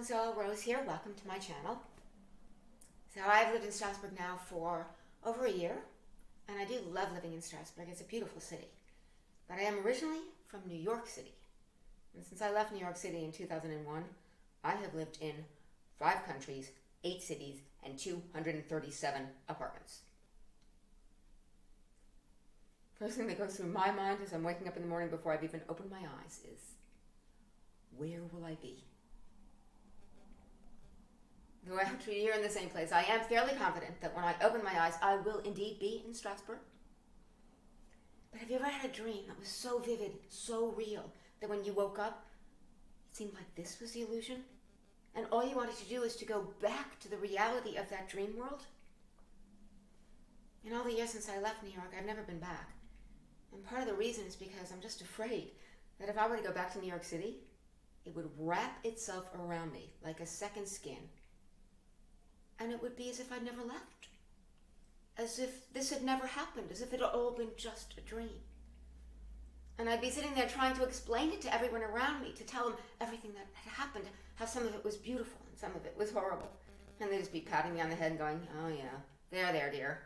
So Rose here, welcome to my channel. So I've lived in Strasbourg now for over a year, and I do love living in Strasbourg. It's a beautiful city. But I am originally from New York City. And since I left New York City in 2001, I have lived in 5 countries, 8 cities, and 237 apartments. First thing that goes through my mind as I'm waking up in the morning before I've even opened my eyes is, where will I be? Though after a year in the same place, I am fairly confident that when I open my eyes, I will indeed be in Strasbourg. But have you ever had a dream that was so vivid, so real, that when you woke up, it seemed like this was the illusion? And all you wanted to do is to go back to the reality of that dream world? In all the years since I left New York, I've never been back. And part of the reason is because I'm just afraid that if I were to go back to New York City, it would wrap itself around me like a second skin. And it would be as if I'd never left. As if this had never happened, as if it had all been just a dream. And I'd be sitting there trying to explain it to everyone around me, to tell them everything that had happened, how some of it was beautiful and some of it was horrible. And they'd just be patting me on the head and going, oh yeah, there, dear.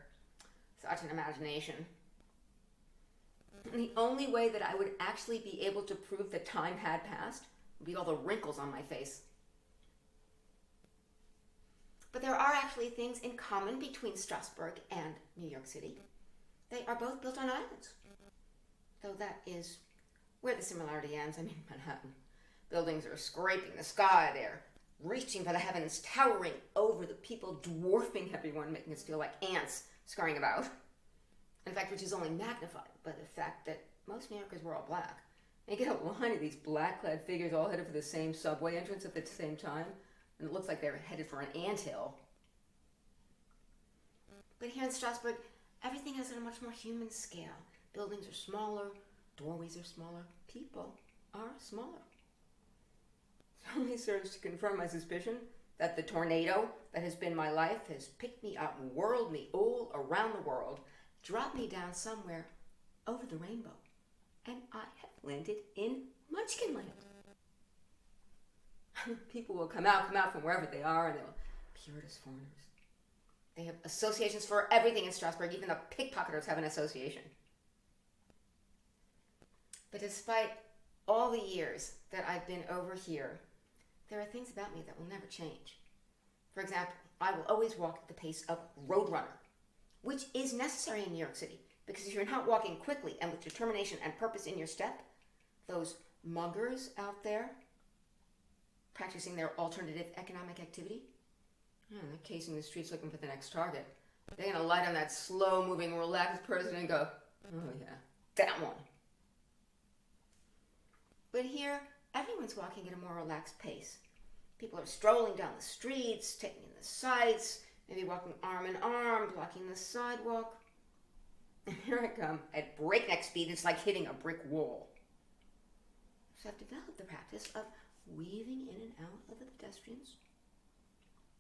Such an imagination. And the only way that I would actually be able to prove that time had passed would be all the wrinkles on my face. But there are actually things in common between Strasbourg and New York City. They are both built on islands. Though that is where the similarity ends. I mean, Manhattan. Buildings are scraping the sky. They're reaching for the heavens, towering over the people, dwarfing everyone, making us feel like ants scurrying about. In fact, which is only magnified by the fact that most New Yorkers were all black. And you get a line of these black-clad figures all headed for the same subway entrance at the same time. And it looks like they're headed for an anthill. But here in Strasbourg, everything is on a much more human scale. Buildings are smaller, doorways are smaller, people are smaller. It only serves to confirm my suspicion that the tornado that has been my life has picked me up and whirled me all around the world, dropped me down somewhere over the rainbow, and I have landed in Munchkinland. People will come out from wherever they are, and they'll appear as foreigners. They have associations for everything in Strasbourg. Even the pickpocketers have an association. But despite all the years that I've been over here, there are things about me that will never change. For example, I will always walk at the pace of Roadrunner, which is necessary in New York City, because if you're not walking quickly and with determination and purpose in your step, those muggers out there, practicing their alternative economic activity, they're casing the streets looking for the next target. They're going to light on that slow-moving, relaxed person and go, oh yeah, that one. But here, everyone's walking at a more relaxed pace. People are strolling down the streets, taking in the sights, maybe walking arm in arm, blocking the sidewalk. And here I come at breakneck speed. It's like hitting a brick wall. So I've developed the practice of weaving in and out of the pedestrians.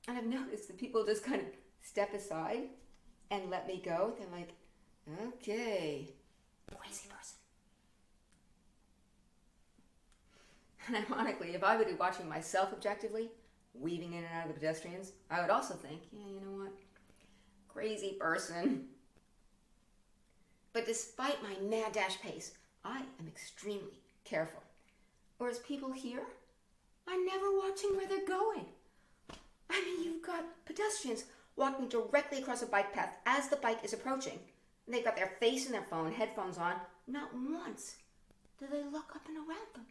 And I've noticed that people just kind of step aside and let me go. They're like, okay, crazy person. And ironically, if I were watching myself objectively, weaving in and out of the pedestrians, I would also think, yeah, you know what? Crazy person. But despite my mad dash pace, I am extremely careful. Whereas people here are never watching where they're going. I mean, you've got pedestrians walking directly across a bike path as the bike is approaching. And they've got their face in their phone, headphones on. Not once do they look up and around them.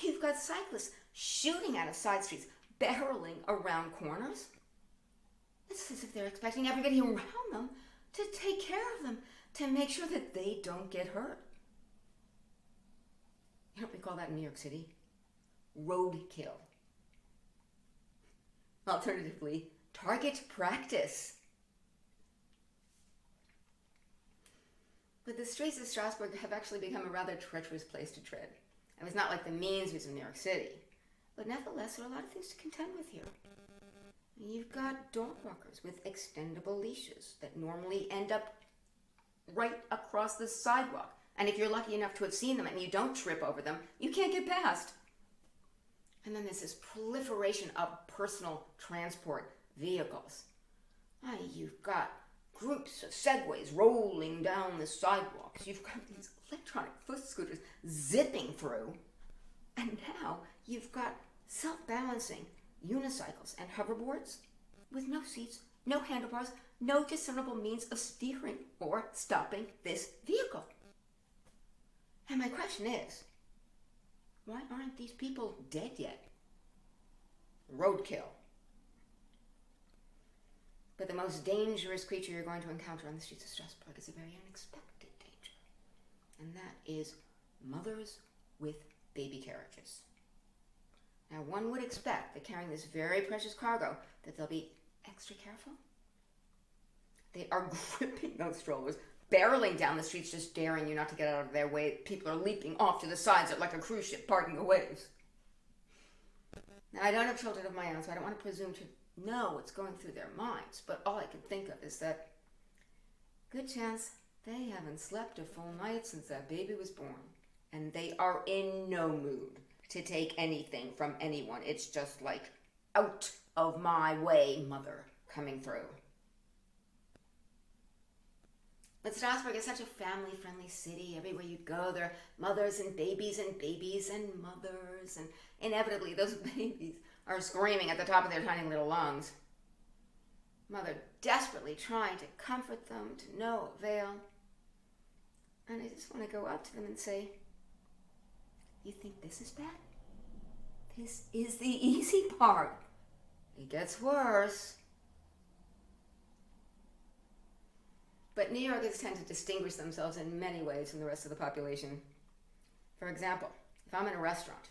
You've got cyclists shooting out of side streets, barreling around corners. It's as if they're expecting everybody around them to take care of them, to make sure that they don't get hurt. You know what we call that in New York City? Roadkill. Alternatively, target practice. But the streets of Strasbourg have actually become a rather treacherous place to tread. And it's not like the mean streets of New York City. But nevertheless, there are a lot of things to contend with here. You've got dog walkers with extendable leashes that normally end up right across the sidewalk. And if you're lucky enough to have seen them and you don't trip over them, you can't get past. And then there's this proliferation of personal transport vehicles. You've got groups of Segways rolling down the sidewalks. You've got these electronic foot scooters zipping through. And now you've got self-balancing unicycles and hoverboards with no seats, no handlebars, no discernible means of steering or stopping this vehicle. And my question is, why aren't these people dead yet? Roadkill. But the most dangerous creature you're going to encounter on the streets of Strasbourg is a very unexpected danger. And that is mothers with baby carriages. Now, one would expect that carrying this very precious cargo, that they'll be extra careful. They are gripping those strollers, barreling down the streets, just daring you not to get out of their way. People are leaping off to the sides like a cruise ship parting the waves. Now, I don't have children of my own, so I don't want to presume to know what's going through their minds, but all I can think of is that good chance they haven't slept a full night since that baby was born, and they are in no mood to take anything from anyone. It's just like, out of my way, mother, coming through. But Strasbourg is such a family-friendly city. Everywhere you go, there are mothers and babies and mothers, and inevitably those babies are screaming at the top of their tiny little lungs. Mother desperately trying to comfort them to no avail. And I just want to go up to them and say, you think this is bad? This is the easy part. It gets worse. But New Yorkers tend to distinguish themselves in many ways from the rest of the population. For example, if I'm in a restaurant,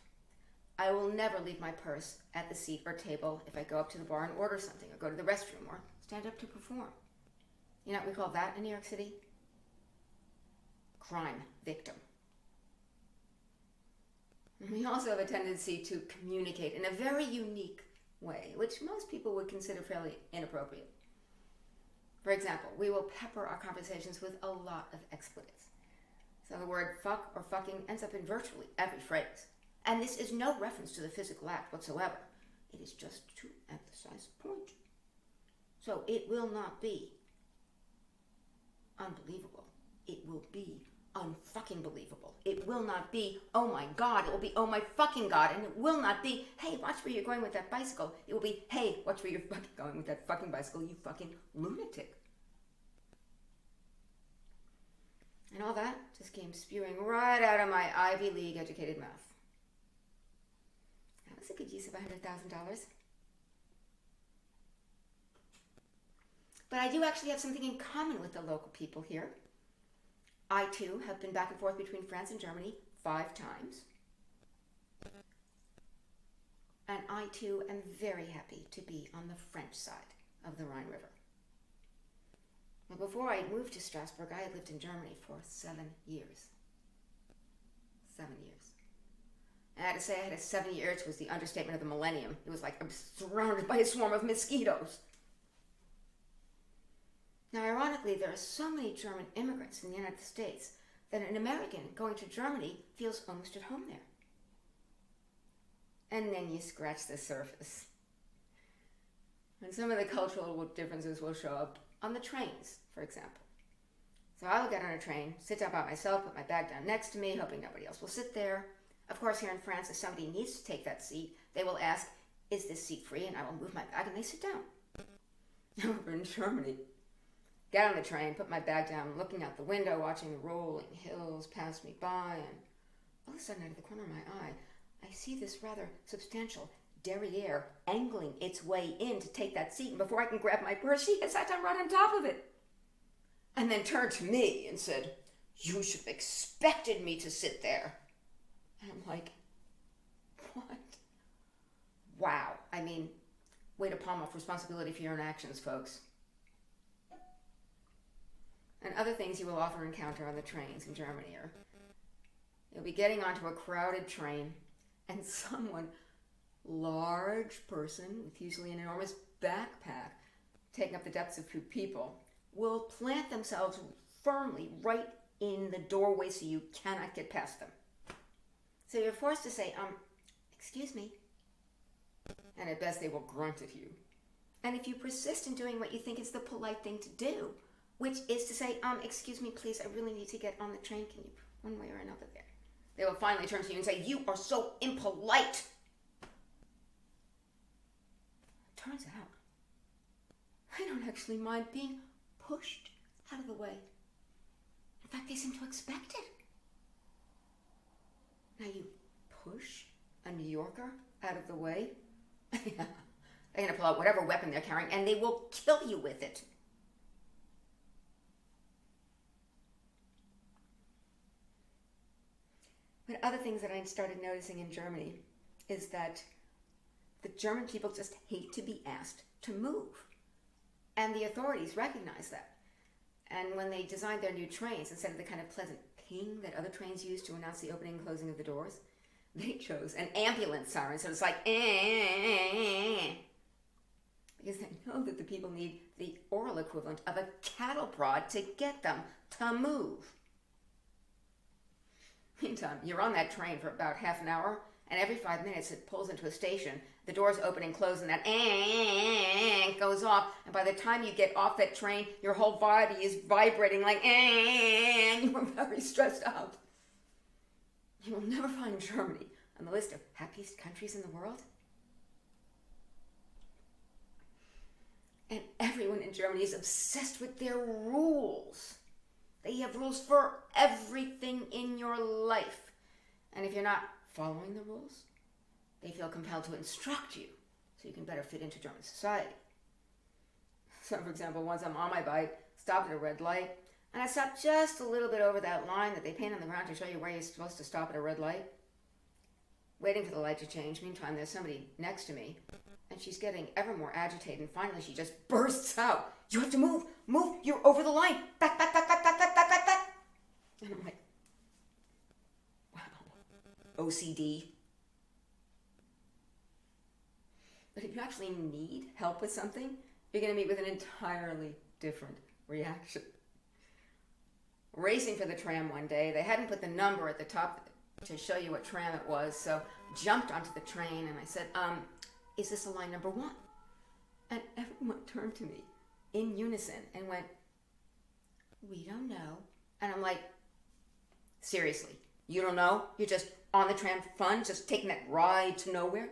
I will never leave my purse at the seat or table if I go up to the bar and order something, or go to the restroom, or stand up to perform. You know what we call that in New York City? Crime victim. And we also have a tendency to communicate in a very unique way, which most people would consider fairly inappropriate. For example, we will pepper our conversations with a lot of expletives. So the word fuck or fucking ends up in virtually every phrase. And this is no reference to the physical act whatsoever. It is just to emphasize a point. So it will not be unbelievable. It will be unfucking believable. It will not be, oh my God. It will be, oh my fucking God. And it will not be, hey, watch where you're going with that bicycle. It will be, hey, watch where you're fucking going with that fucking bicycle, you fucking lunatic. And all that just came spewing right out of my Ivy League educated mouth. That was a good use of $100,000. But I do actually have something in common with the local people here. I, too, have been back and forth between France and Germany 5 times. And I, too, am very happy to be on the French side of the Rhine River. Well, before I moved to Strasbourg, I had lived in Germany for 7 years. 7 years. And I had to say I had a 7 years was the understatement of the millennium. It was like I'm surrounded by a swarm of mosquitoes. Now, ironically, there are so many German immigrants in the United States that an American going to Germany feels almost at home there. And then you scratch the surface. And some of the cultural differences will show up on the trains, for example. So I will get on a train, sit down by myself, put my bag down next to me, hoping nobody else will sit there. Of course, here in France, if somebody needs to take that seat, they will ask, is this seat free? And I will move my bag and they sit down. Over in Germany, get on the train, put my bag down, looking out the window, watching the rolling hills pass me by, and all of a sudden, out of the corner of my eye, I see this rather substantial derriere angling its way in to take that seat, and before I can grab my purse, she had sat down right on top of it. And then turned to me and said, you should have expected me to sit there. And I'm like, what? Wow. I mean, way to palm off responsibility for your own actions, folks. And other things you will often encounter on the trains in Germany are you'll be getting onto a crowded train and someone, large person with usually an enormous backpack taking up the depths of 2 people, will plant themselves firmly right in the doorway so you cannot get past them. So you're forced to say, excuse me, and at best they will grunt at you. And if you persist in doing what you think is the polite thing to do, which is to say, excuse me, please, I really need to get on the train. Can you, one way or another there? They will finally turn to you and say, you are so impolite. Turns out, I don't actually mind being pushed out of the way. In fact, they seem to expect it. Now you push a New Yorker out of the way? They're going to pull out whatever weapon they're carrying and they will kill you with it. But other things that I started noticing in Germany is that the German people just hate to be asked to move. And the authorities recognize that. And when they designed their new trains, instead of the kind of pleasant ping that other trains use to announce the opening and closing of the doors, they chose an ambulance siren. So it's like, because they know that the people need the oral equivalent of a cattle prod to get them to move. Meantime, you're on that train for about half an hour, and every 5 minutes it pulls into a station, the doors open and close, and that goes off, and by the time you get off that train, your whole body is vibrating like and you're very stressed out. You will never find Germany on the list of happiest countries in the world. And everyone in Germany is obsessed with their rules. They have rules for everything in your life. And if you're not following the rules, they feel compelled to instruct you so you can better fit into German society. So, for example, once I'm on my bike, stopped at a red light, and I stopped just a little bit over that line that they paint on the ground to show you where you're supposed to stop at a red light, waiting for the light to change. Meantime, there's somebody next to me, and she's getting ever more agitated, and finally she just bursts out, "You have to move! Move! You're over the line! Back, back, back, back, back, back, back, back, back!" And I'm like, wow, OCD. But if you actually need help with something, you're going to meet with an entirely different reaction. Racing for the tram one day, they hadn't put the number at the top to show you what tram it was, so jumped onto the train and I said, is this a line number 1? And everyone turned to me in unison and went, "We don't know." And I'm like, seriously, you don't know? You're just on the tram for fun, just taking that ride to nowhere?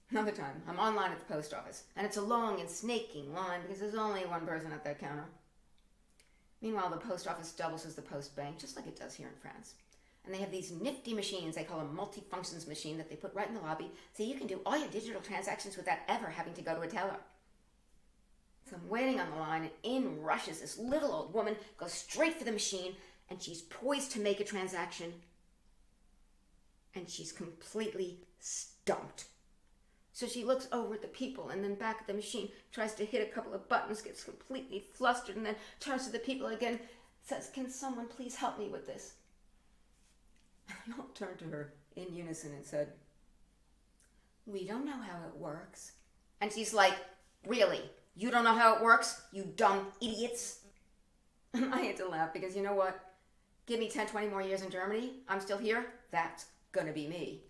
Another time, I'm online at the post office, and it's a long and snaking line because there's only one person at that counter. Meanwhile, the post office doubles as the post bank, just like it does here in France. And they have these nifty machines they call a multi-functions machine that they put right in the lobby so you can do all your digital transactions without ever having to go to a teller. So I'm waiting on the line, and in rushes this little old woman, goes straight for the machine, and she's poised to make a transaction, and she's completely stumped. So she looks over at the people and then back at the machine, tries to hit a couple of buttons, gets completely flustered, and then turns to the people again, says, "Can someone please help me with this?" And they all turned to her in unison and said, "We don't know how it works." And she's like, "Really? You don't know how it works, you dumb idiots?" And I had to laugh because you know what? Give me 10, 20 more years in Germany, I'm still here, that's gonna be me.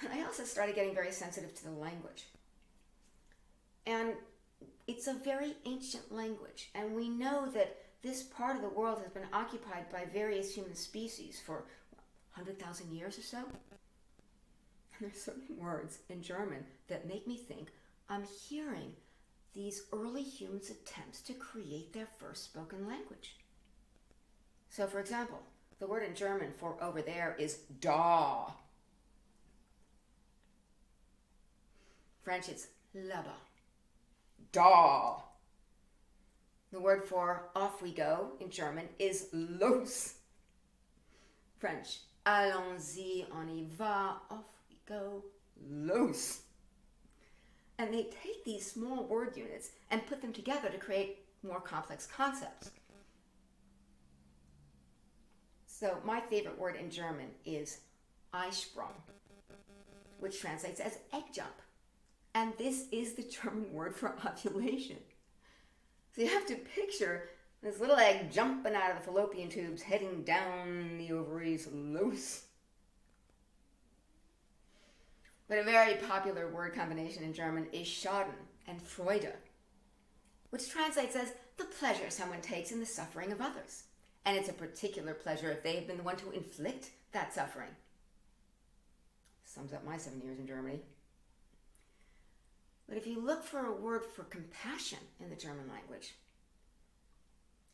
But I also started getting very sensitive to the language. And it's a very ancient language, and we know that this part of the world has been occupied by various human species for 100,000 years or so. And there's certain words in German that make me think I'm hearing these early humans' attempts to create their first spoken language. So, for example, the word in German for over there is da. French, it's là-bas. Da. The word for off we go in German is los. French, allons-y, on y va, off we go, los. And they take these small word units and put them together to create more complex concepts. So my favorite word in German is Eisprung, which translates as egg jump. And this is the German word for ovulation. So you have to picture this little egg jumping out of the fallopian tubes, heading down the ovaries loose. But a very popular word combination in German is Schaden and Freude, which translates as the pleasure someone takes in the suffering of others. And it's a particular pleasure if they have been the one to inflict that suffering. Sums up my 7 years in Germany. But if you look for a word for compassion in the German language,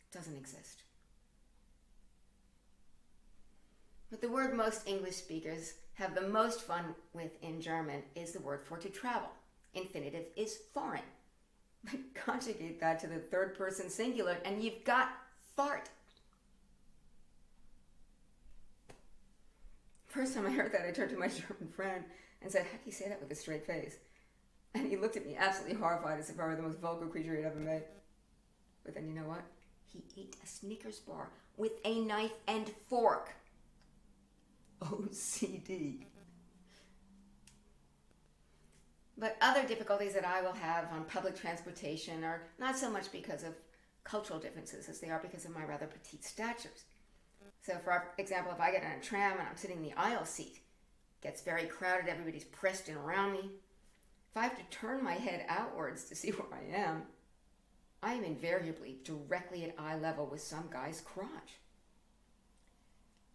it doesn't exist. But the word most English speakers have the most fun with in German is the word for to travel. Infinitive is fahren. But conjugate that to the third person singular and you've got fart. First time I heard that, I turned to my German friend and said, how do you say that with a straight face? And he looked at me absolutely horrified as if I were the most vulgar creature he'd ever met. But then you know what? He ate a Snickers bar with a knife and fork. OCD. But other difficulties that I will have on public transportation are not so much because of cultural differences as they are because of my rather petite statures. So for example, if I get on a tram and I'm sitting in the aisle seat, it gets very crowded, everybody's pressed in around me. If I have to turn my head outwards to see where I am invariably directly at eye level with some guy's crotch.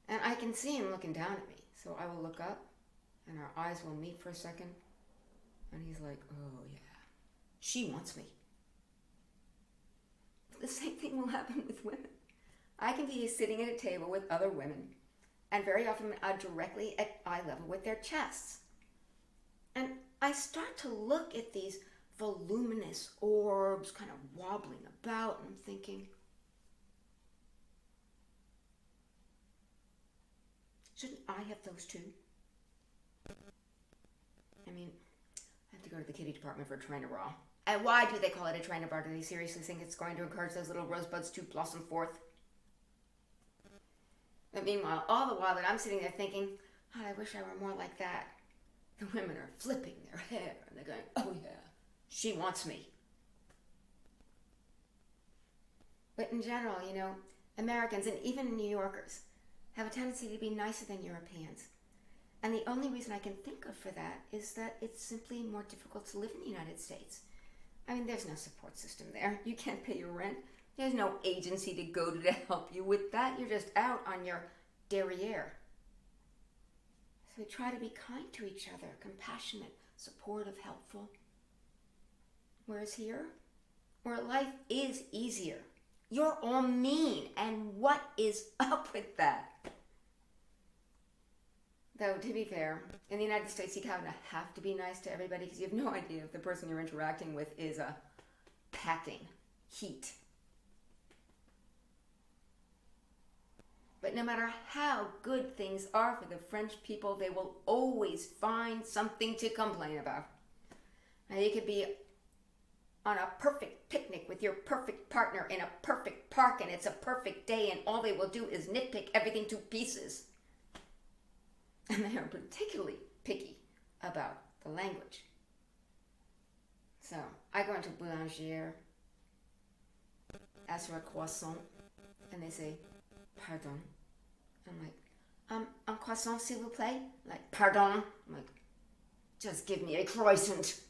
And I can see him looking down at me, so I will look up and our eyes will meet for a second. And he's like, oh yeah, she wants me. The same thing will happen with women. I can be sitting at a table with other women, and very often directly at eye level with their chests. And I start to look at these voluminous orbs kind of wobbling about, and I'm thinking, shouldn't I have those too? I mean, I have to go to the kitty department for a trainer bra. And why do they call it a trainer bra? Do they seriously think it's going to encourage those little rosebuds to blossom forth? But meanwhile, all the while that I'm sitting there thinking, oh, I wish I were more like that, the women are flipping their hair and they're going, oh yeah, she wants me. But in general, you know, Americans and even New Yorkers have a tendency to be nicer than Europeans. And the only reason I can think of for that is that it's simply more difficult to live in the United States. I mean, there's no support system there. You can't pay your rent. There's no agency to go to help you with that. You're just out on your derriere. So we try to be kind to each other, compassionate, supportive, helpful. Whereas here, where life is easier, you're all mean. And what is up with that? Though, to be fair, in the United States, you kind of have to be nice to everybody because you have no idea if the person you're interacting with is packing heat. But no matter how good things are for the French people, they will always find something to complain about. Now, you could be on a perfect picnic with your perfect partner in a perfect park, and it's a perfect day, and all they will do is nitpick everything to pieces. And they are particularly picky about the language. So, I go into boulanger, ask for a croissant, and they say, pardon. I'm like, un croissant, s'il vous plaît? Like, pardon? I'm like, just give me a croissant.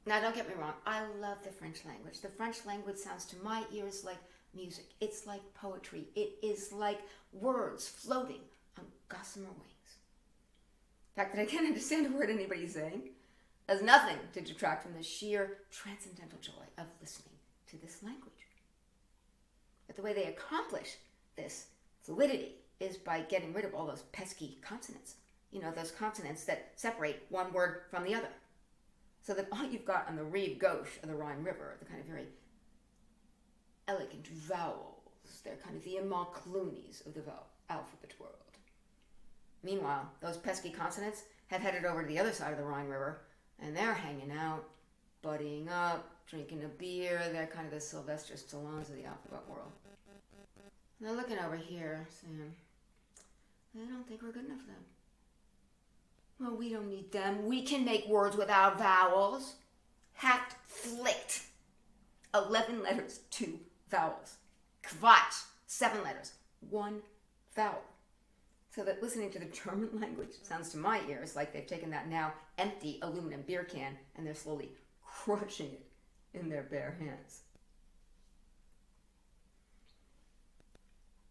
Now, don't get me wrong. I love the French language. The French language sounds to my ears like music. It's like poetry. It is like words floating on gossamer wings. The fact that I can't understand a word anybody's saying has nothing to detract from the sheer transcendental joy of listening to this language. But the way they accomplish this fluidity is by getting rid of all those pesky consonants. You know, those consonants that separate one word from the other. So that all you've got on the rive gauche of the Rhine River are the kind of very elegant vowels. They're kind of the Emma Clooney's of the alphabet world. Meanwhile, those pesky consonants have headed over to the other side of the Rhine River, and they're hanging out, buddying up, drinking a beer. They're kind of the Sylvester Stallones of the alphabet world. And they're looking over here, saying, they don't think we're good enough for them. Well, we don't need them. We can make words without vowels. Hacked, flicked. 11 letters, 2 vowels. Quatsch, 7 letters, 1 vowel. So that listening to the German language sounds to my ears like they've taken that now empty aluminum beer can and they're slowly crushing it in their bare hands.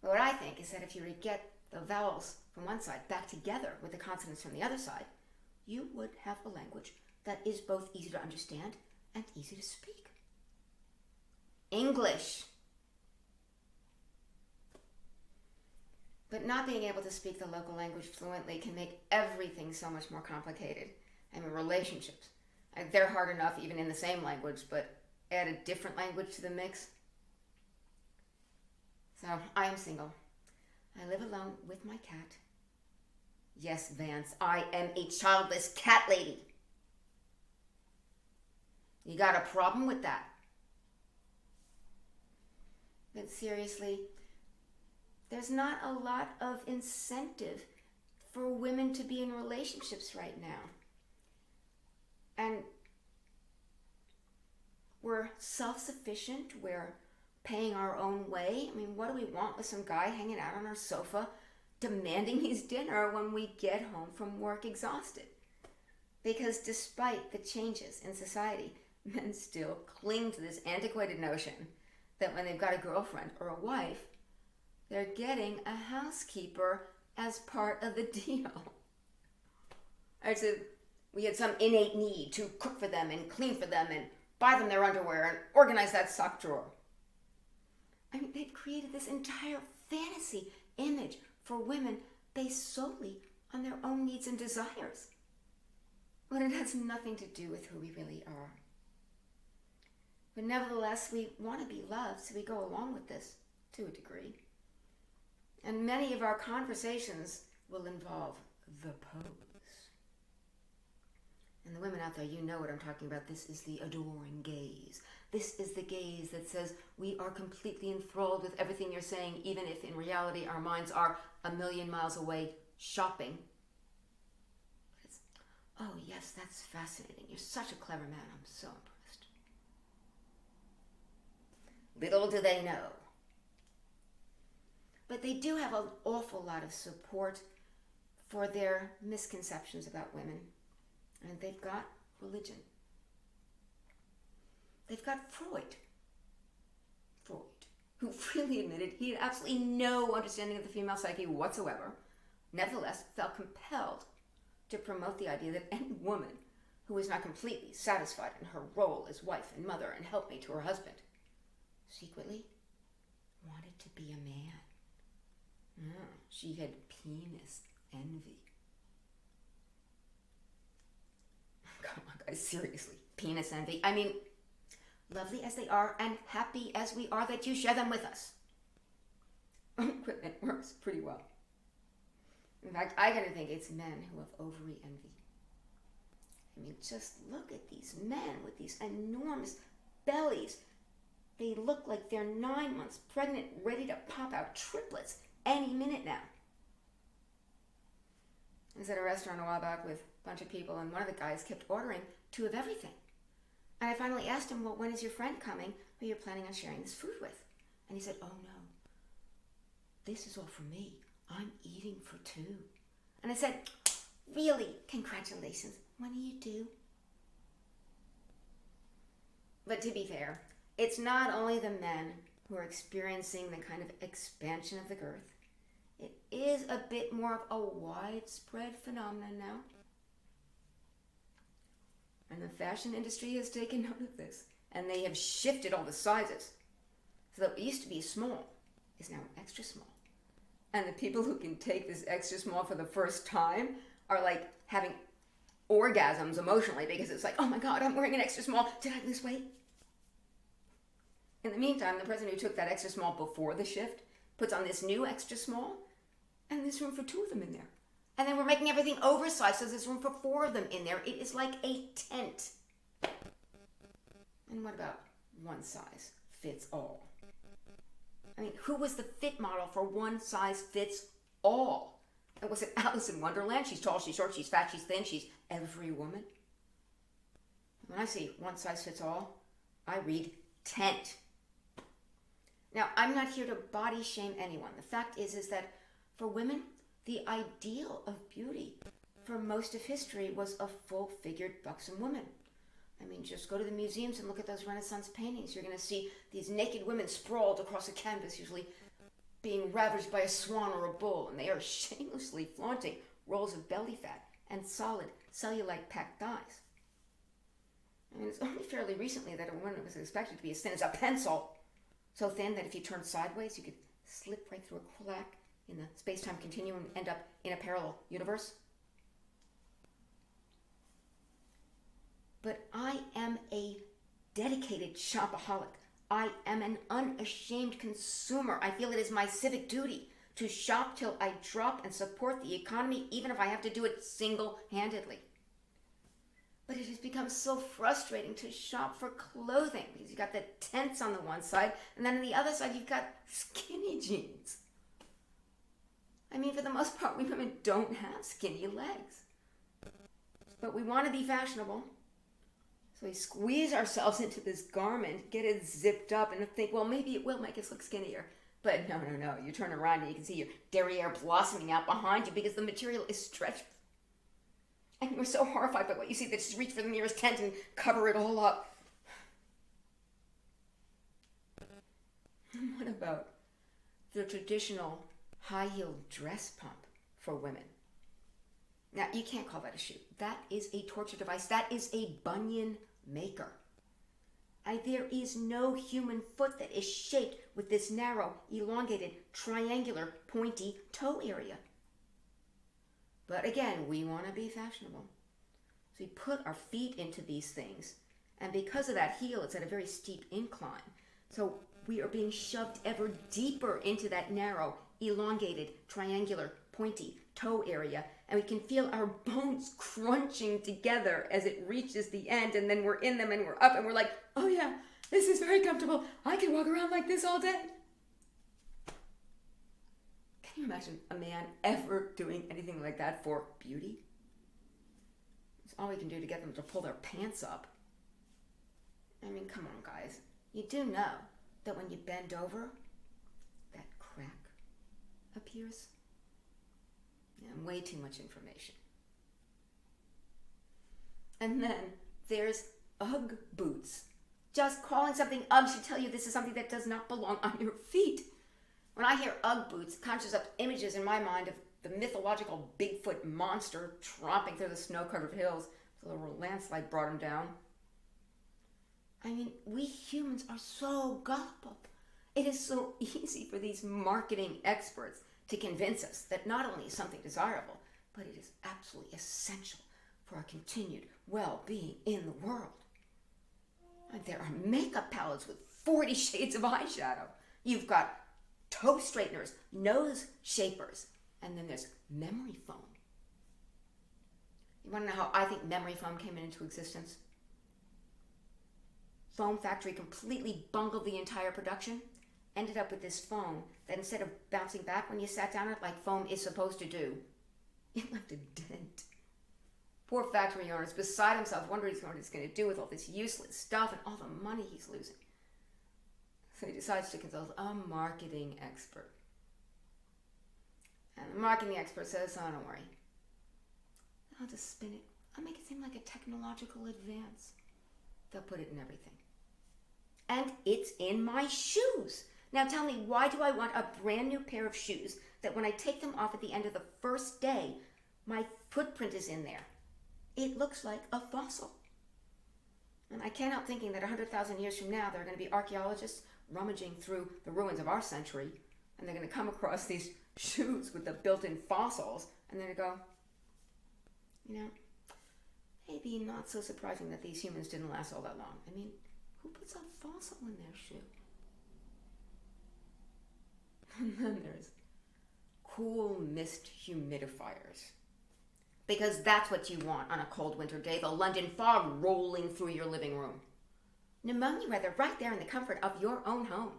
But what I think is that if you were to get the vowels from one side back together with the consonants from the other side, you would have a language that is both easy to understand and easy to speak. English. But not being able to speak the local language fluently can make everything so much more complicated. I mean, relationships. They're hard enough even in the same language, but add a different language to the mix. So, I am single. I live alone with my cat. Yes, Vance, I am a childless cat lady. You got a problem with that? But seriously, there's not a lot of incentive for women to be in relationships right now. And we're self-sufficient, we're paying our own way. I mean, what do we want with some guy hanging out on our sofa demanding his dinner when we get home from work exhausted? Because despite the changes in society, men still cling to this antiquated notion that when they've got a girlfriend or a wife, they're getting a housekeeper as part of the deal. So we had some innate need to cook for them and clean for them and buy them their underwear and organize that sock drawer. I mean, they've created this entire fantasy image for women based solely on their own needs and desires, when it has nothing to do with who we really are. But nevertheless, we want to be loved, so we go along with this to a degree. And many of our conversations will involve the pose. And the women out there, you know what I'm talking about. This is the adoring gaze. This is the gaze that says we are completely enthralled with everything you're saying, even if in reality our minds are a million miles away shopping. It's, oh yes, that's fascinating. You're such a clever man. I'm so impressed. Little do they know. But they do have an awful lot of support for their misconceptions about women. And they've got religion. They've got Freud, who freely admitted he had absolutely no understanding of the female psyche whatsoever, nevertheless felt compelled to promote the idea that any woman who was not completely satisfied in her role as wife and mother and helpmate to her husband secretly wanted to be a man. She had penis envy. Come on, guys, seriously, penis envy. I mean, lovely as they are and happy as we are that you share them with us. Equipment works pretty well. In fact, I gotta think it's men who have ovary envy. I mean, just look at these men with these enormous bellies. They look like they're 9 months pregnant, ready to pop out triplets any minute now. I was at a restaurant a while back with a bunch of people, and one of the guys kept ordering 2 of everything. And I finally asked him, well, when is your friend coming who you're planning on sharing this food with? And he said, oh no, this is all for me. I'm eating for 2. And I said, really? Congratulations. When do you do? But to be fair, it's not only the men who are experiencing the kind of expansion of the girth. It is a bit more of a widespread phenomenon now. And the fashion industry has taken note of this. And they have shifted all the sizes. So that what used to be small is now extra small. And the people who can take this extra small for the first time are like having orgasms emotionally, because it's like, oh my God, I'm wearing an extra small. Did I lose weight? In the meantime, the person who took that extra small before the shift puts on this new extra small, and there's room for 2 of them in there. And then we're making everything oversized, so there's room for 4 of them in there. It is like a tent. And what about one size fits all? I mean, who was the fit model for one size fits all? And was it Alice in Wonderland? She's tall, she's short, she's fat, she's thin, she's every woman. When I say one size fits all, I read tent. Now, I'm not here to body shame anyone. The fact is that for women, The ideal of beauty for most of history was a full-figured, buxom woman. I mean, just go to the museums and look at those Renaissance paintings. You're going to see these naked women sprawled across a canvas, usually being ravaged by a swan or a bull, and they are shamelessly flaunting rolls of belly fat and solid cellulite packed thighs. I mean, it's only fairly recently that a woman was expected to be as thin as a pencil, so thin that if you turned sideways, you could slip right through a crack in the space-time continuum and end up in a parallel universe. But I am a dedicated shopaholic. I am an unashamed consumer. I feel it is my civic duty to shop till I drop and support the economy, even if I have to do it single-handedly. But it has become so frustrating to shop for clothing because you've got the tents on the one side, and then on the other side you've got skinny jeans. I mean, for the most part, we women don't have skinny legs. But we want to be fashionable. So we squeeze ourselves into this garment, get it zipped up, and think, well, maybe it will make us look skinnier. But no. You turn around and you can see your derriere blossoming out behind you because the material is stretched. And you're so horrified by what you see that just reach for the nearest tent and cover it all up. And what about the traditional high-heeled dress pump for women? Now, you can't call that a shoe. That is a torture device. That is a bunion maker. There is no human foot that is shaped with this narrow, elongated, triangular, pointy toe area. But again, we want to be fashionable. So we put our feet into these things, and because of that heel, it's at a very steep incline. So we are being shoved ever deeper into that narrow, elongated, triangular, pointy toe area, and we can feel our bones crunching together as it reaches the end, and then we're in them and we're up and we're like, oh yeah, this is very comfortable. I can walk around like this all day. Can you imagine a man ever doing anything like that for beauty? It's all we can do to get them to pull their pants up. I mean, come on, guys. You do know that when you bend over, that crack appears? Yeah, way too much information. And then there's Ugg boots. Just calling something Ugg should tell you this is something that does not belong on your feet. When I hear Ugg boots, it conjures up images in my mind of the mythological Bigfoot monster tromping through the snow-covered hills till a landslide brought him down. I mean, we humans are so gullible. It is so easy for these marketing experts to convince us that not only is something desirable, but it is absolutely essential for our continued well-being in the world. And there are makeup palettes with 40 shades of eyeshadow. You've got toe straighteners, nose shapers, and then there's memory foam. You want to know how I think memory foam came into existence? Foam factory completely bungled the entire production, ended up with this foam that instead of bouncing back when you sat down it like foam is supposed to do, it left a dent. Poor factory owner is beside himself, wondering what he's going to do with all this useless stuff and all the money he's losing. So he decides to consult a marketing expert. And the marketing expert says, oh, don't worry. I'll just spin it. I'll make it seem like a technological advance. They'll put it in everything. And it's in my shoes. Now tell me, why do I want a brand new pair of shoes that when I take them off at the end of the first day, my footprint is in there? It looks like a fossil. And I can't help thinking that 100,000 years from now, there are going to be archaeologists rummaging through the ruins of our century, and they're going to come across these shoes with the built-in fossils, and they're going to go, you know, maybe not so surprising that these humans didn't last all that long. I mean, who puts a fossil in their shoe? And then there's cool mist humidifiers. Because that's what you want on a cold winter day, the London fog rolling through your living room. Pneumonia weather right there in the comfort of your own home.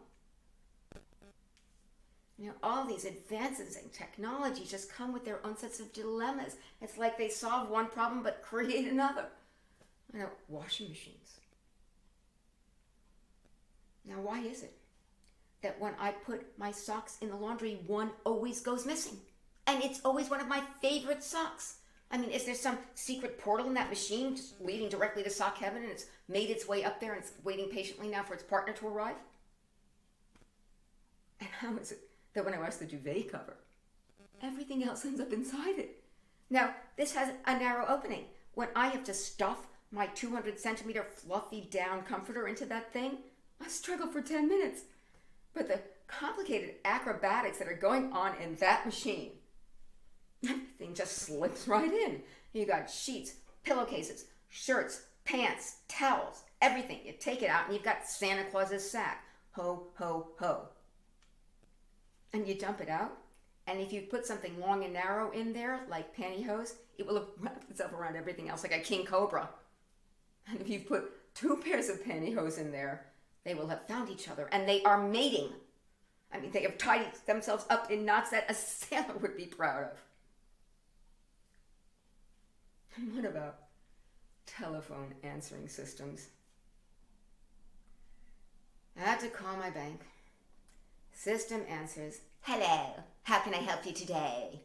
You know, all these advances in technology just come with their own sets of dilemmas. It's like they solve one problem but create another. You know, washing machines. Now, why is it that when I put my socks in the laundry, one always goes missing? And it's always one of my favorite socks. I mean, is there some secret portal in that machine just leading directly to sock heaven and it's made its way up there and it's waiting patiently now for its partner to arrive? And how is it that when I watch the duvet cover, everything else ends up inside it? Now, this has a narrow opening. When I have to stuff my 200 centimeter fluffy down comforter into that thing, I struggle for 10 minutes. But the complicated acrobatics that are going on in that machine, everything just slips right in. You got sheets, pillowcases, shirts, pants, towels, everything. You take it out and you've got Santa Claus's sack. Ho, ho, ho. And you dump it out. And if you put something long and narrow in there, like pantyhose, it will have wrapped itself around everything else like a king cobra. And if you put 2 pairs of pantyhose in there, they will have found each other and they are mating. I mean, they have tied themselves up in knots that a sailor would be proud of. And what about telephone answering systems? I had to call my bank. System answers, "Hello, how can I help you today?"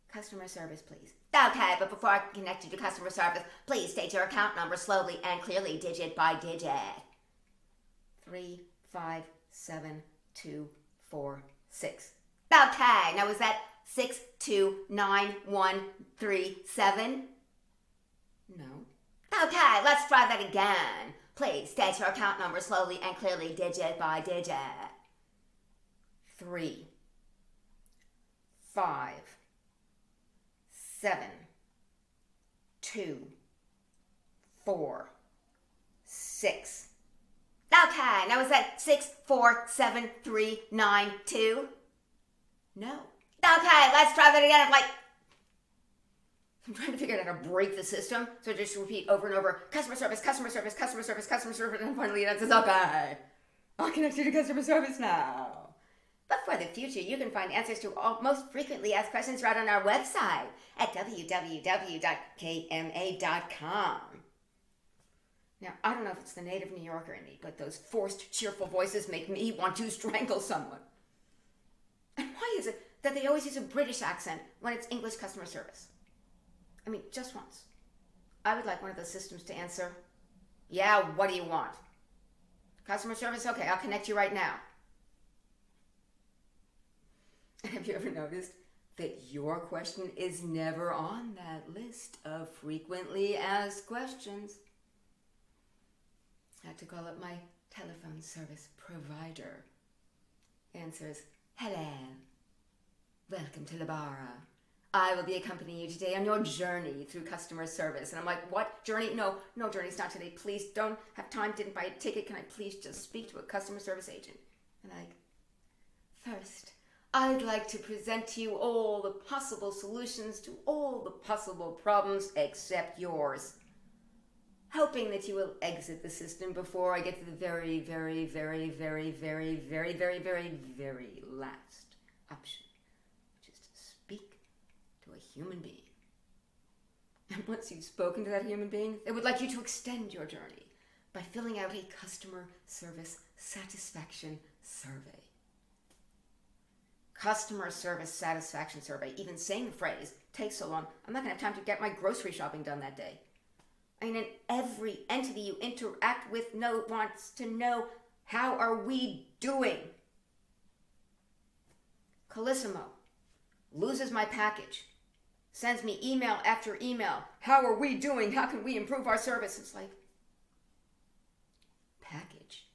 "Customer service, please." "Okay, but before I can connect you to customer service, please state your account number slowly and clearly, digit by digit." 3, 5, 7, 2, 4, 6. "Okay, now is that 6, 2, 9, 1, 3, 7? "No." "Okay, let's try that again. Please state your account number slowly and clearly, digit by digit." 3, 5, 7, 2, 4, 6. "Okay, now is that 6, 4, 7, 3, 9, 2? "No." "Okay, let's try that again." I'm trying to figure out how to break the system, so I just repeat over and over, customer service, customer service, customer service, customer service, and finally it says, "Okay, I'll connect you to customer service now." But for the future, you can find answers to all most frequently asked questions right on our website at www.kma.com. Now, I don't know if it's the native New Yorker in me, but those forced, cheerful voices make me want to strangle someone. And why is it that they always use a British accent when it's English customer service? I mean, just once. I would like one of those systems to answer, "Yeah, what do you want?" "Customer service? Okay, I'll connect you right now." Have you ever noticed that your question is never on that list of frequently asked questions? I had to call up my telephone service provider. Answers, "Hello, welcome to Labara. I will be accompanying you today on your journey through customer service." And I'm like, "What journey? No journey's not today. Please, don't have time, didn't buy a ticket. Can I please just speak to a customer service agent?" And I'm like, "First, I'd like to present to you all the possible solutions to all the possible problems except yours, hoping that you will exit the system before I get to the very, very, very, very, very, very, very, very, very last option, which is to speak to a human being. And once you've spoken to that human being, they would like you to extend your journey by filling out a customer service satisfaction survey." Customer service satisfaction survey. Even saying the phrase takes so long, I'm not going to have time to get my grocery shopping done that day. I mean, and every entity you interact with wants to know, how are we doing? Colissimo loses my package, sends me email after email. How are we doing? How can we improve our service? It's like, package,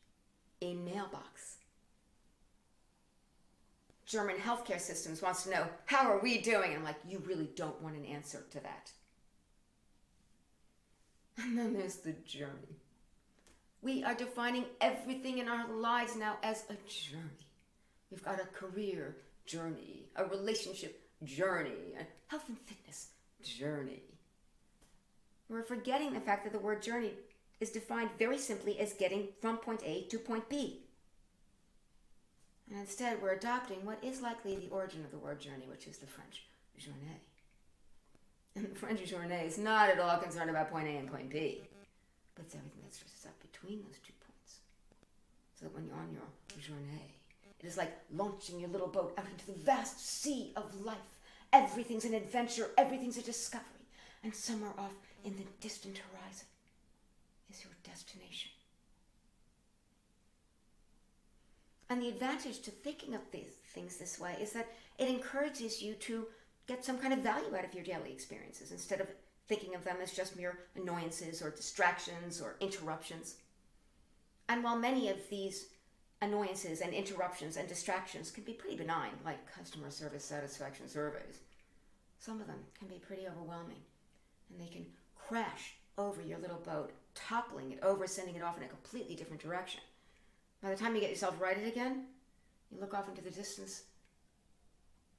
a mailbox. German healthcare systems wants to know, how are we doing? And I'm like, you really don't want an answer to that. And then there's the journey. We are defining everything in our lives now as a journey. We've got a career journey, a relationship journey, a health and fitness journey. We're forgetting the fact that the word journey is defined very simply as getting from point A to point B. And instead, we're adopting what is likely the origin of the word journey, which is the French journée. And the French journée is not at all concerned about point A and point B, but it's everything that stretches up between those 2 points. So that when you're on your journée, it is like launching your little boat out into the vast sea of life everything's an adventure, everything's a discovery. And somewhere off in the distant horizon is your destination. And the advantage to thinking of these things this way is that it encourages you to get some kind of value out of your daily experiences instead of thinking of them as just mere annoyances or distractions or interruptions. And while many of these annoyances and interruptions and distractions can be pretty benign, like customer service satisfaction surveys, some of them can be pretty overwhelming, and they can crash over your little boat, toppling it over, sending it off in a completely different direction. By the time you get yourself righted again, you look off into the distance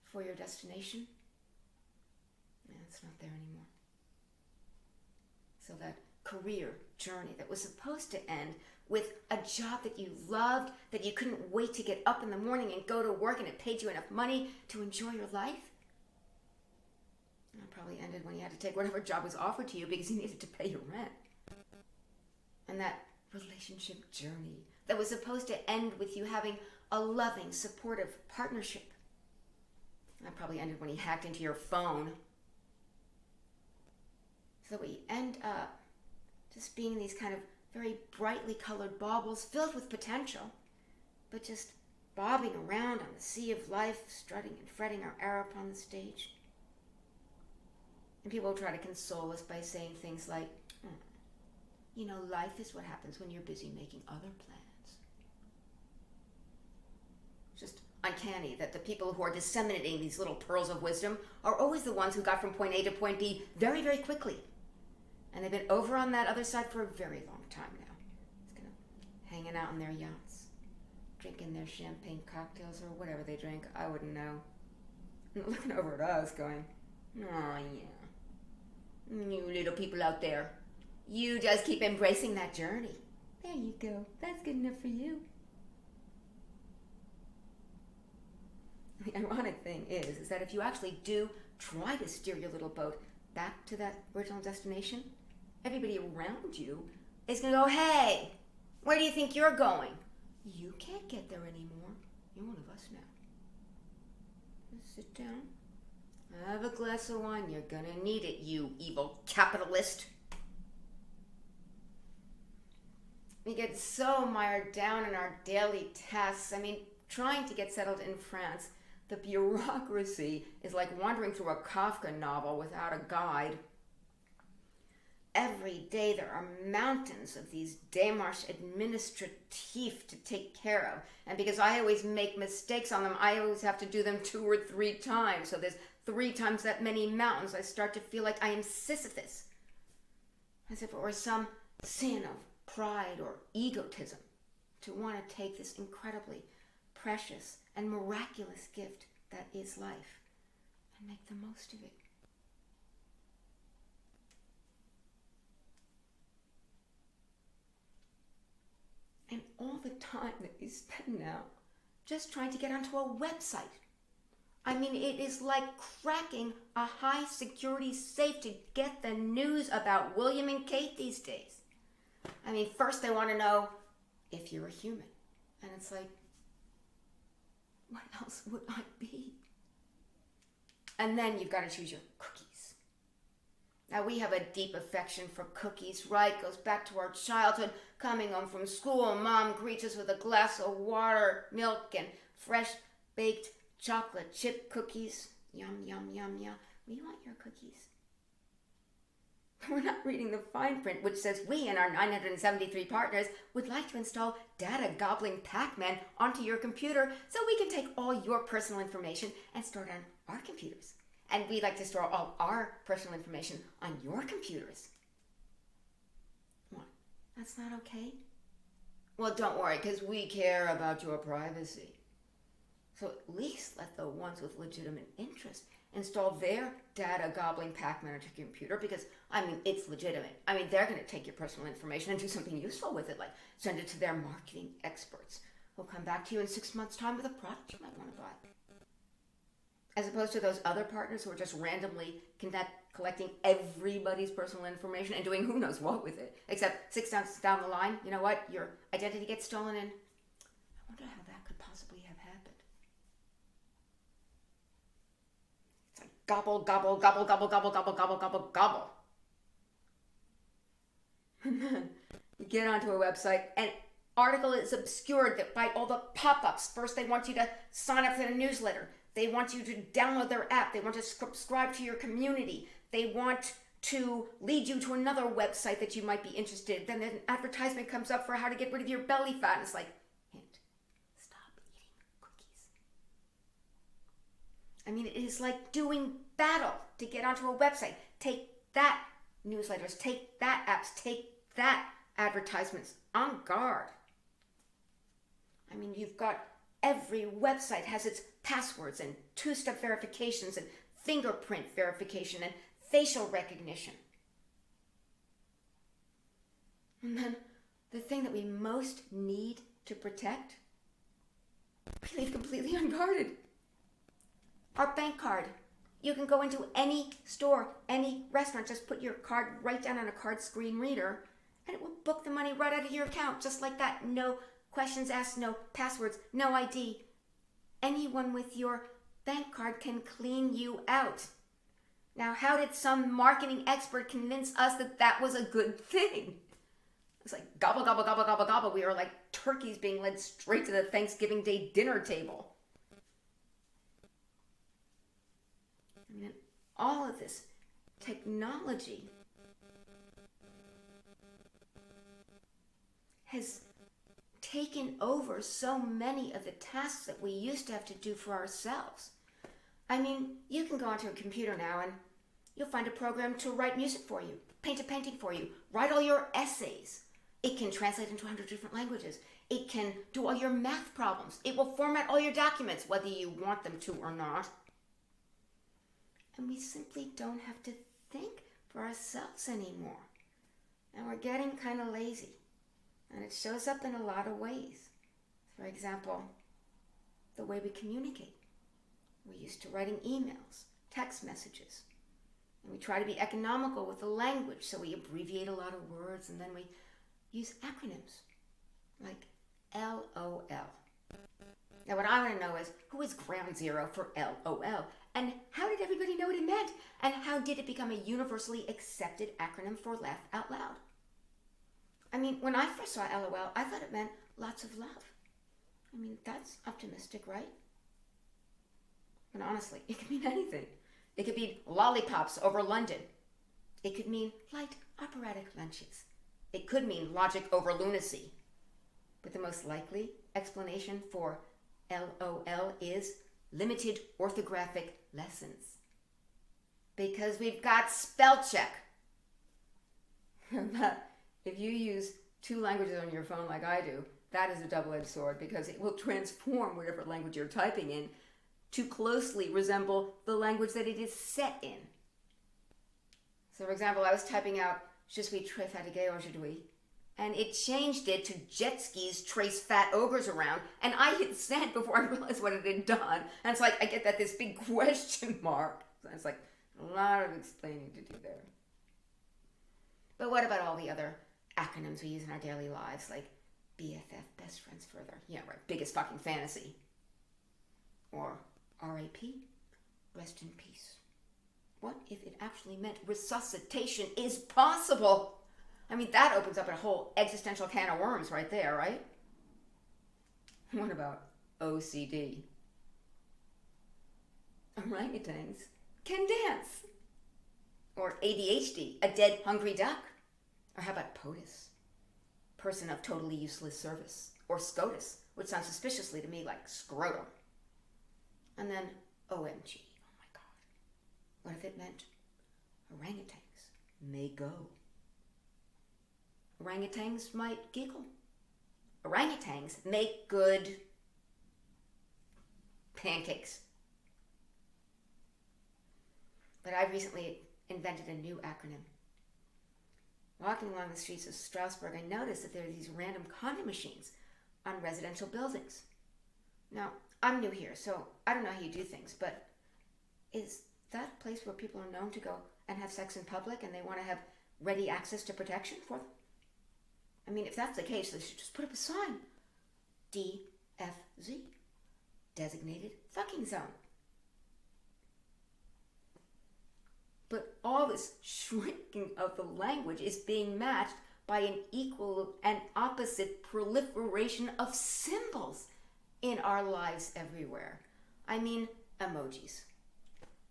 for your destination, and it's not there anymore. So that career journey that was supposed to end with a job that you loved, that you couldn't wait to get up in the morning and go to work and it paid you enough money to enjoy your life, that probably ended when you had to take whatever job was offered to you because you needed to pay your rent. And that relationship journey that was supposed to end with you having a loving, supportive partnership, that probably ended when he hacked into your phone. So we end up just being these kind of very brightly colored baubles filled with potential, but just bobbing around on the sea of life, strutting and fretting our air upon the stage. And people try to console us by saying things like, you know, life is what happens when you're busy making other plans. Just uncanny that the people who are disseminating these little pearls of wisdom are always the ones who got from point A to point B very, very quickly. And they've been over on that other side for a very long time now. It's kind of hanging out on their yachts, drinking their champagne cocktails or whatever they drink. I wouldn't know. And looking over at us going, oh yeah, you little people out there, you just keep embracing that journey. There you go. That's good enough for you. The ironic thing is that if you actually do try to steer your little boat back to that original destination, everybody around you is going to go, hey, where do you think you're going? You can't get there anymore. You're one of us now. Just sit down. Have a glass of wine. You're going to need it, you evil capitalist. We get so mired down in our daily tasks. I mean, trying to get settled in France, the bureaucracy is like wandering through a Kafka novel without a guide. Every day there are mountains of these démarches administratives to take care of. And because I always make mistakes on them, I always have to do them 2 or 3 times. So there's 3 times that many mountains. I start to feel like I am Sisyphus, as if it were some sin of pride or egotism to want to take this incredibly precious and miraculous gift that is life and make the most of it. And all the time that we spend now just trying to get onto a website. I mean, it is like cracking a high security safe to get the news about William and Kate these days. I mean, first they want to know if you're a human. And it's like, what else would I be? And then you've got to choose your cookies. Now, we have a deep affection for cookies, right? It goes back to our childhood. Coming home from school, Mom greets us with a glass of water, milk, and fresh baked chocolate chip cookies. Yum, yum, yum, yum. We want your cookies. We're not reading the fine print, which says we and our 973 partners would like to install data-gobbling Pac-Man onto your computer so we can take all your personal information and store it on our computers. And we'd like to store all our personal information on your computers. What? That's not okay? Well, don't worry, because we care about your privacy. So at least let the ones with legitimate interest install their data-gobbling Pac-Man on your computer because, I mean, it's legitimate. I mean, they're going to take your personal information and do something useful with it, like send it to their marketing experts who'll come back to you in 6 months' time with a product you might want to buy. As opposed to those other partners who are just randomly collecting everybody's personal information and doing who knows what with it. Except 6 months down the line, you know what? Your identity gets stolen and I wonder how that could possibly have happened. It's like gobble, gobble, gobble, gobble, gobble, gobble, gobble, gobble, gobble. And then you get onto a website and article is obscured by all the pop-ups. First, they want you to sign up for the newsletter. They want you to download their app. They want to subscribe to your community. They want to lead you to another website that you might be interested in. Then an advertisement comes up for how to get rid of your belly fat. And it's like, hint, stop eating cookies. I mean, it is like doing battle to get onto a website. Take that, newsletters. Take that, apps. Take that, advertisements. On guard. I mean, you've got every website has its passwords and two-step verifications and fingerprint verification and facial recognition. And then the thing that we most need to protect, we leave completely unguarded. Our bank card. You can go into any store, any restaurant, just put your card right down on a card screen reader, and it will book the money right out of your account, just like that. No questions asked, no passwords, no ID. Anyone with your bank card can clean you out. Now, how did some marketing expert convince us that that was a good thing? It's like gobble, gobble, gobble, gobble, gobble. We are like turkeys being led straight to the Thanksgiving Day dinner table. I mean, all of this technology has taken over so many of the tasks that we used to have to do for ourselves. I mean, you can go onto a computer now and you'll find a program to write music for you, paint a painting for you, write all your essays. It can translate into 100 different languages. It can do all your math problems. It will format all your documents, whether you want them to or not. And we simply don't have to think for ourselves anymore. And we're getting kind of lazy. And it shows up in a lot of ways. For example, the way we communicate. We're used to writing emails, text messages. And we try to be economical with the language, so we abbreviate a lot of words, and then we use acronyms like LOL. Now what I want to know is, who is ground zero for LOL? And how did everybody know what it meant? And how did it become a universally accepted acronym for laugh out loud? I mean, when I first saw LOL, I thought it meant lots of love. I mean, that's optimistic, right? And honestly, it could mean anything. It could mean lollipops over London. It could mean light operatic lunches. It could mean logic over lunacy. But the most likely explanation for LOL is limited orthographic lessons. Because we've got spell check. If you use two languages on your phone like I do, that is a double-edged sword, because it will transform whatever language you're typing in to closely resemble the language that it is set in. So for example, I was typing out "Je suis très fatigué aujourd'hui," and it changed it to "jet skis trace fat ogres around," and I hit send before I realized what it had done. And it's like, I get that this big question mark. So it's like a lot of explaining to do there. But what about all the other acronyms we use in our daily lives, like BFF, best friends forever? Yeah, right, biggest fucking fantasy. Or RIP, rest in peace. What if it actually meant resuscitation is possible? I mean, that opens up a whole existential can of worms right there, right? What about OCD? Orangutans can dance. Or ADHD, a dead hungry duck. Or how about POTUS, person of totally useless service? Or SCOTUS, which sounds suspiciously to me like scrotum. And then OMG, oh my God. What if it meant orangutans may go? Orangutans might giggle. Orangutans make good pancakes. But I recently invented a new acronym. Walking along the streets of Strasbourg, I noticed that there are these random condom machines on residential buildings. Now, I'm new here, so I don't know how you do things, but is that a place where people are known to go and have sex in public and they want to have ready access to protection for them? I mean, if that's the case, they should just put up a sign. DFZ, designated fucking zone. this shrinking of the language is being matched by an equal and opposite proliferation of symbols in our lives everywhere. I mean, emojis.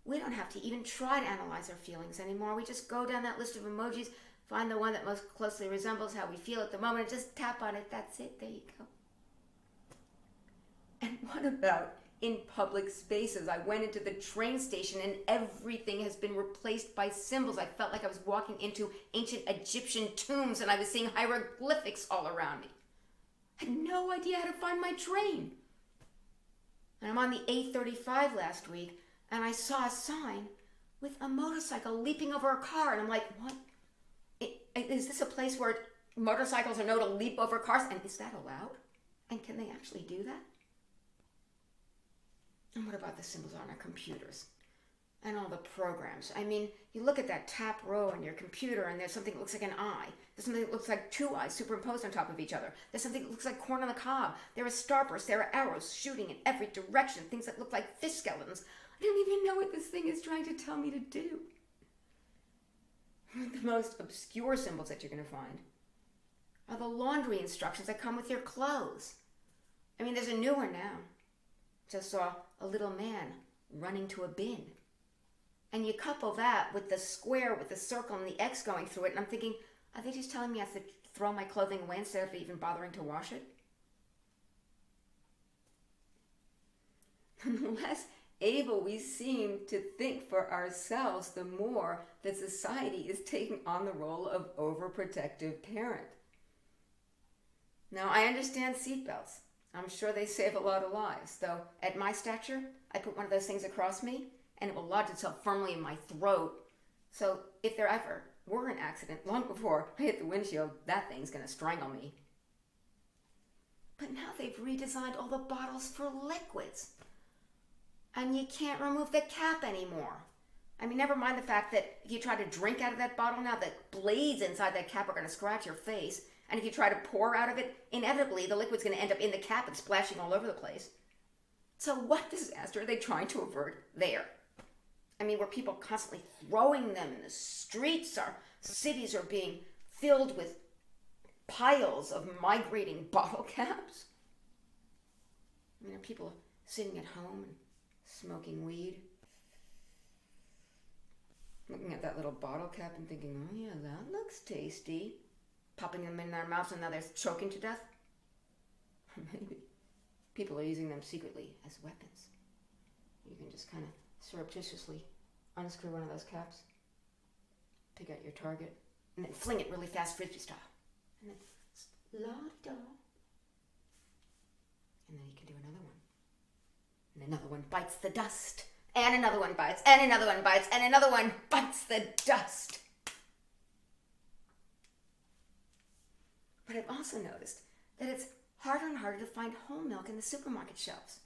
We don't have to even try to analyze our feelings anymore. We just go down that list of emojis, find the one that most closely resembles how we feel at the moment, and just tap on it. That's it. There you go. And what about in public spaces? I went into the train station and everything has been replaced by symbols. I felt like I was walking into ancient Egyptian tombs and I was seeing hieroglyphics all around me. I had no idea how to find my train. And I'm on the 8:35 last week and I saw a sign with a motorcycle leaping over a car. And I'm like, what? Is this a place where motorcycles are known to leap over cars? And is that allowed? And can they actually do that? And what about the symbols on our computers? And all the programs. I mean, you look at that tap row on your computer and there's something that looks like an eye. There's something that looks like two eyes superimposed on top of each other. There's something that looks like corn on the cob. There are starbursts. There are arrows shooting in every direction. Things that look like fish skeletons. I don't even know what this thing is trying to tell me to do. The most obscure symbols that you're going to find are the laundry instructions that come with your clothes. I mean, there's a new one now. Just saw a little man running to a bin. And you couple that with the square with the circle and the X going through it, and I'm thinking, are they just telling me I have to throw my clothing away instead of even bothering to wash it? And the less able we seem to think for ourselves, the more that society is taking on the role of overprotective parent. Now, I understand seatbelts. I'm sure they save a lot of lives, though at my stature, I put one of those things across me and it will lodge itself firmly in my throat. So if there ever were an accident long before I hit the windshield, that thing's going to strangle me. But now they've redesigned all the bottles for liquids. And you can't remove the cap anymore. I mean, never mind the fact that if you try to drink out of that bottle now, the blades inside that cap are going to scratch your face. And if you try to pour out of it, inevitably the liquid's going to end up in the cap and splashing all over the place. So what disaster are they trying to avert there? I mean, were people constantly throwing them in the streets? Our cities are being filled with piles of migrating bottle caps. I mean, are people sitting at home and smoking weed? Looking at that little bottle cap and thinking, oh yeah, that looks tasty. Popping them in their mouths and now they're choking to death? Maybe people are using them secretly as weapons. You can just kind of surreptitiously unscrew one of those caps, pick out your target, and then fling it really fast frisbee style. And then la-da. And then you can do another one. And another one bites the dust. And another one bites. And another one bites. And another one bites the dust. But I've also noticed that it's harder and harder to find whole milk in the supermarket shelves.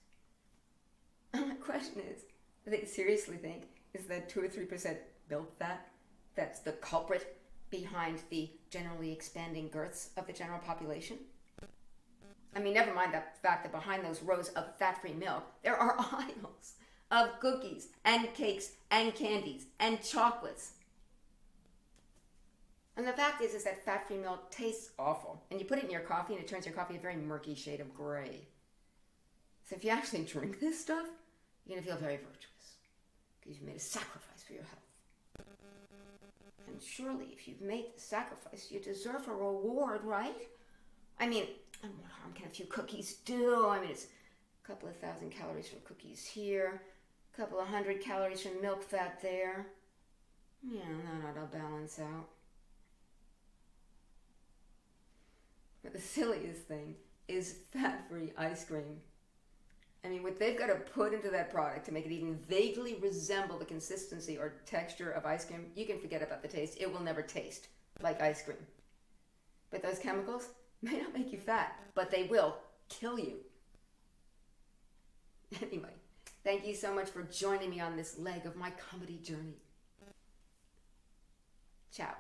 And my question is, do they seriously think is that 2 or 3% milk fat that's the culprit behind the generally expanding girths of the general population? I mean, never mind the fact that behind those rows of fat-free milk, there are aisles of cookies and cakes and candies and chocolates. And the fact is that fat-free milk tastes awful. And you put it in your coffee and it turns your coffee a very murky shade of gray. So if you actually drink this stuff, you're going to feel very virtuous. Because you've made a sacrifice for your health. And surely if you've made the sacrifice, you deserve a reward, right? I mean, and what harm can a few cookies do? I mean, it's a couple of 1,000 calories from cookies here. A couple of 100 calories from milk fat there. Yeah, that ought to balance out. But the silliest thing is fat-free ice cream. I mean, what they've got to put into that product to make it even vaguely resemble the consistency or texture of ice cream, you can forget about the taste. It will never taste like ice cream. But those chemicals may not make you fat, but they will kill you. Anyway, thank you so much for joining me on this leg of my comedy journey. Ciao.